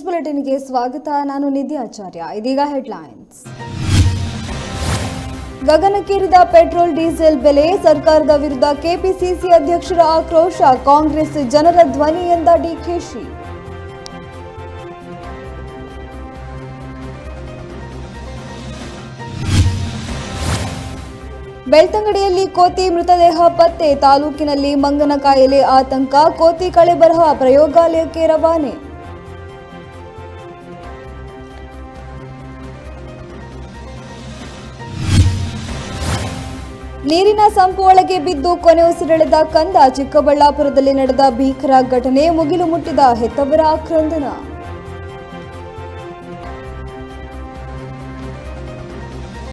News ಬುಲೆಟಿನ್ಗೆ ಸ್ವಾಗತ. ನಾನು ನಿಧಿ ಆಚಾರ್ಯ. ಇದೀಗ ಹೆಡ್ಲೈನ್ಸ್. ಗಗನಕ್ಕೇರಿದ ಪೆಟ್ರೋಲ್ ಡೀಸೆಲ್ ಬೆಲೆ, ಸರ್ಕಾರದ ವಿರುದ್ಧ ಕೆಪಿಸಿಸಿ ಅಧ್ಯಕ್ಷರ ಆಕ್ರೋಶ, ಕಾಂಗ್ರೆಸ್ ಜನರ ಧ್ವನಿ ಎಂದ ಡಿಕೆಶಿ. ಬೆಳ್ತಂಗಡಿಯಲ್ಲಿ ಕೋತಿ ಮೃತದೇಹ ಪತ್ತೆ, ತಾಲೂಕಿನಲ್ಲಿ ಮಂಗನ ಕಾಯಿಲೆ ಆತಂಕ, ಕೋತಿ ಕಳೆಬರಹ ಪ್ರಯೋಗಾಲಯಕ್ಕೆ ರವಾನೆ. ನೀರಿನ ಸಂಪು ಒಳಗೆ ಬಿದ್ದು ಕೊನೆ ಉಸಿರೆಳೆದ ಕಂದ, ಚಿಕ್ಕಬಳ್ಳಾಪುರದಲ್ಲಿ ನಡೆದ ಭೀಕರ ಘಟನೆ, ಮುಗಿಲು ಮುಟ್ಟಿದ ಹೆತ್ತವರ ಆಕ್ರಂದನ.